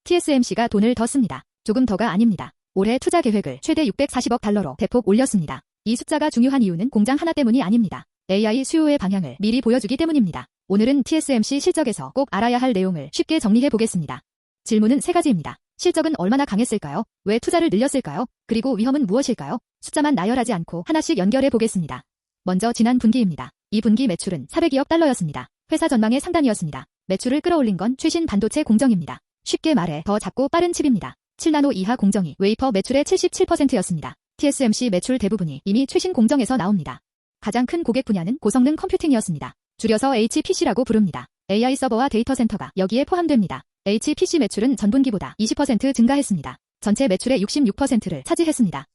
TSMC가 돈을 더 씁니다. 조금 더가 아닙니다. 올해 투자 계획을 최대 640억 달러로 대폭 올렸습니다. 이 숫자가 중요한 이유는 공장 하나 때문이 아닙니다. AI 수요의 방향을 미리 보여주기 때문입니다. 오늘은 TSMC 실적에서 꼭 알아야 할 내용을 쉽게 정리해 보겠습니다. 질문은 3가지입니다. 실적은 얼마나 강했을까요? 왜 투자를 늘렸을까요? 그리고 위험은 무엇일까요? 숫자만 나열하지 않고 하나씩 연결해 보겠습니다. 먼저 지난 분기입니다. 이 분기 매출은 402억 달러였습니다. 회사 전망의 상단이었습니다. 매출을 끌어올린 건 최신 반도체 공정입니다. 쉽게 말해 더 작고 빠른 칩입니다. 7나노 이하 공정이 웨이퍼 매출의 77%였습니다. TSMC 매출 대부분이 이미 최신 공정에서 나옵니다. 가장 큰 고객 분야는 고성능 컴퓨팅이었습니다. 줄여서 HPC라고 부릅니다. AI 서버와 데이터 센터가 여기에 포함됩니다. HPC 매출은 전분기보다 20% 증가했습니다. 전체 매출의 66%를 차지했습니다.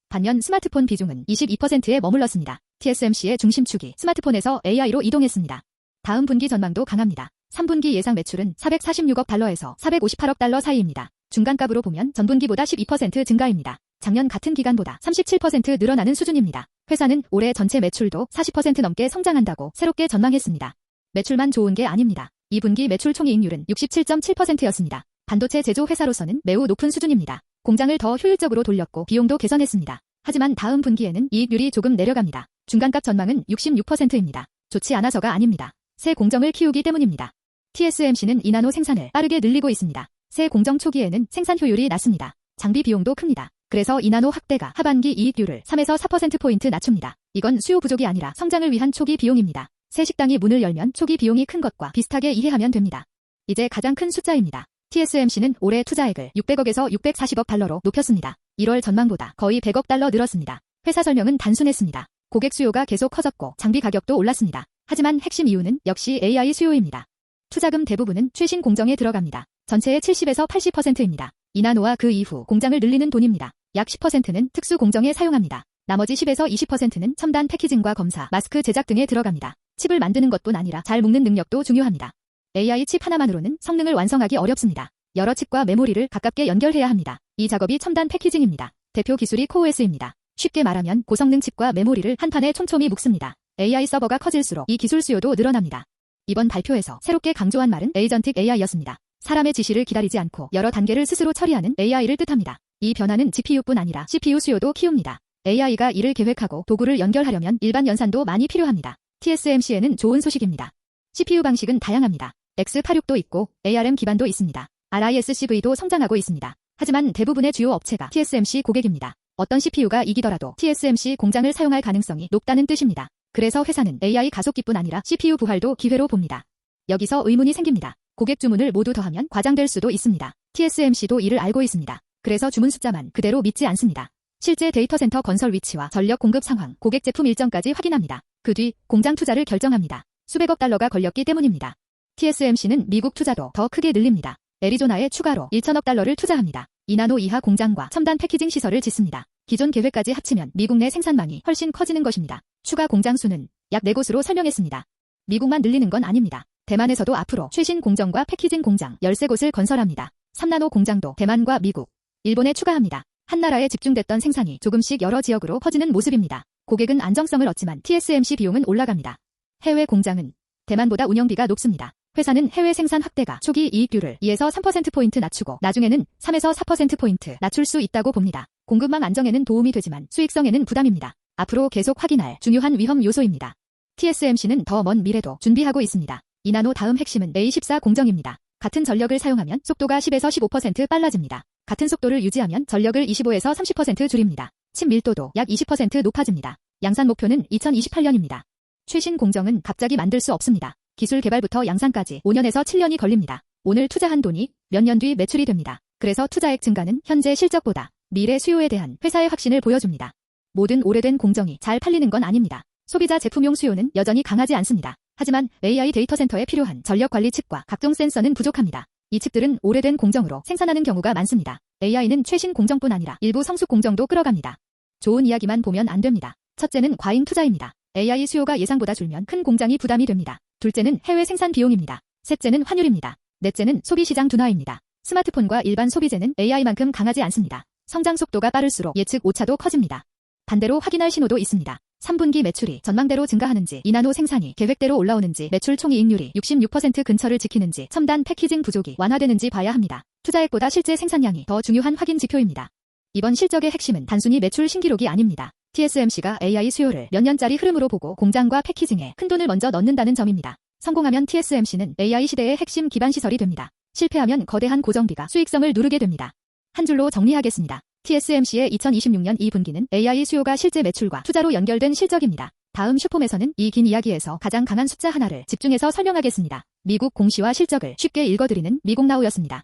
반면 스마트폰 비중은 22%에 머물렀습니다. TSMC의 중심축이 스마트폰에서 AI로 이동했습니다. 다음 분기 전망도 강합니다. 3분기 예상 매출은 446억 달러에서 458억 달러 사이입니다. 중간값으로 보면 전분기보다 12% 증가입니다. 작년 같은 기간보다 37% 늘어나는 수준입니다. 회사는 올해 전체 매출도 40% 넘게 성장한다고 새롭게 전망했습니다. 매출만 좋은 게 아닙니다. 2분기 매출 총이익률은 67.7%였습니다. 반도체 제조 회사로서는 매우 높은 수준입니다. 공장을 더 효율적으로 돌렸고 비용도 개선했습니다. 하지만 다음 분기에는 이익률이 조금 내려갑니다. 중간값 전망은 66%입니다. 좋지 않아서가 아닙니다. 새 공정을 키우기 때문입니다. TSMC는 2나노 생산을 빠르게 늘리고 있습니다. 새 공정 초기에는 생산 효율이 낮습니다. 장비 비용도 큽니다. 그래서 2나노 확대가 하반기 이익률을 3에서 4%포인트 낮춥니다. 이건 수요 부족이 아니라 성장을 위한 초기 비용입니다. 새 식당이 문을 열면 초기 비용이 큰 것과 비슷하게 이해하면 됩니다. 이제 가장 큰 숫자입니다. TSMC는 올해 투자액을 600억에서 640억 달러로 높였습니다. 1월 전망보다 거의 100억 달러 늘었습니다. 회사 설명은 단순했습니다. 고객 수요가 계속 커졌고 장비 가격도 올랐습니다. 하지만 핵심 이유는 역시 AI 수요입니다. 투자금 대부분은 최신 공정에 들어갑니다. 전체의 70에서 80%입니다. 2나노와 그 이후 공장을 늘리는 돈입니다. 약 10%는 특수 공정에 사용합니다. 나머지 10에서 20%는 첨단 패키징과 검사, 마스크 제작 등에 들어갑니다. 칩을 만드는 것뿐 아니라 잘 묶는 능력도 중요합니다. AI 칩 하나만으로는 성능을 완성하기 어렵습니다. 여러 칩과 메모리를 가깝게 연결해야 합니다. 이 작업이 첨단 패키징입니다. 대표 기술이 코오S입니다. 쉽게 말하면 고성능 칩과 메모리를 한 판에 촘촘히 묶습니다. AI 서버가 커질수록 이 기술 수요도 늘어납니다. 이번 발표에서 새롭게 강조한 말은 에이전틱 AI였습니다. 사람의 지시를 기다리지 않고 여러 단계를 스스로 처리하는 AI를 뜻합니다. 이 변화는 GPU뿐 아니라 CPU 수요도 키웁니다. AI가 일을 계획하고 도구를 연결하려면 일반 연산도 많이 필요합니다. TSMC에는 좋은 소식입니다. CPU 방식은 다양합니다. X86도 있고 ARM 기반도 있습니다. RISC-V도 성장하고 있습니다. 하지만 대부분의 주요 업체가 TSMC 고객입니다. 어떤 CPU가 이기더라도 TSMC 공장을 사용할 가능성이 높다는 뜻입니다. 그래서 회사는 AI 가속기뿐 아니라 CPU 부활도 기회로 봅니다. 여기서 의문이 생깁니다. 고객 주문을 모두 더하면 과장될 수도 있습니다. TSMC도 이를 알고 있습니다. 그래서 주문 숫자만 그대로 믿지 않습니다. 실제 데이터 센터 건설 위치와 전력 공급 상황, 고객 제품 일정까지 확인합니다. 그 뒤 공장 투자를 결정합니다. 수백억 달러가 걸렸기 때문입니다. TSMC는 미국 투자도 더 크게 늘립니다. 애리조나에 추가로 1천억 달러를 투자합니다. 2나노 이하 공장과 첨단 패키징 시설을 짓습니다. 기존 계획까지 합치면 미국 내 생산망이 훨씬 커지는 것입니다. 추가 공장 수는 약 4곳으로 설명했습니다. 미국만 늘리는 건 아닙니다. 대만에서도 앞으로 최신 공정과 패키징 공장 13곳을 건설합니다. 3나노 공장도 대만과 미국, 일본에 추가합니다. 한 나라에 집중됐던 생산이 조금씩 여러 지역으로 퍼지는 모습입니다. 고객은 안정성을 얻지만 TSMC 비용은 올라갑니다. 해외 공장은 대만보다 운영비가 높습니다. 회사는 해외 생산 확대가 초기 이익률을 2에서 3%포인트 낮추고 나중에는 3에서 4%포인트 낮출 수 있다고 봅니다. 공급망 안정에는 도움이 되지만 수익성에는 부담입니다. 앞으로 계속 확인할 중요한 위험 요소입니다. TSMC는 더 먼 미래도 준비하고 있습니다. 2나노 다음 핵심은 A14 공정입니다. 같은 전력을 사용하면 속도가 10에서 15% 빨라집니다. 같은 속도를 유지하면 전력을 25에서 30% 줄입니다. 칩 밀도도 약 20% 높아집니다. 양산 목표는 2028년입니다. 최신 공정은 갑자기 만들 수 없습니다. 기술 개발부터 양산까지 5년에서 7년이 걸립니다. 오늘 투자한 돈이 몇 년 뒤 매출이 됩니다. 그래서 투자액 증가는 현재 실적보다 미래 수요에 대한 회사의 확신을 보여줍니다. 모든 오래된 공정이 잘 팔리는 건 아닙니다. 소비자 제품용 수요는 여전히 강하지 않습니다. 하지만 AI 데이터 센터에 필요한 전력 관리 칩과 각종 센서는 부족합니다. 이 칩들은 오래된 공정으로 생산하는 경우가 많습니다. AI는 최신 공정뿐 아니라 일부 성숙 공정도 끌어갑니다. 좋은 이야기만 보면 안 됩니다. 첫째는 과잉 투자입니다. AI 수요가 예상보다 줄면 큰 공장이 부담이 됩니다. 둘째는 해외 생산 비용입니다. 셋째는 환율입니다. 넷째는 소비시장 둔화입니다. 스마트폰과 일반 소비재는 AI만큼 강하지 않습니다. 성장 속도가 빠를수록 예측 오차도 커집니다. 반대로 확인할 신호도 있습니다. 3분기 매출이 전망대로 증가하는지, 2나노 생산이 계획대로 올라오는지, 매출 총이익률이 66% 근처를 지키는지, 첨단 패키징 부족이 완화되는지 봐야 합니다. 투자액보다 실제 생산량이 더 중요한 확인 지표입니다. 이번 실적의 핵심은 단순히 매출 신기록이 아닙니다. TSMC가 AI 수요를 몇 년짜리 흐름으로 보고 공장과 패키징에 큰돈을 먼저 넣는다는 점입니다. 성공하면 TSMC는 AI 시대의 핵심 기반 시설이 됩니다. 실패하면 거대한 고정비가 수익성을 누르게 됩니다. 한 줄로 정리하겠습니다. TSMC의 2026년 2분기는 AI 수요가 실제 매출과 투자로 연결된 실적입니다. 다음 슈폼에서는 이 긴 이야기에서 가장 강한 숫자 하나를 집중해서 설명하겠습니다. 미국 공시와 실적을 쉽게 읽어드리는 미국나우였습니다.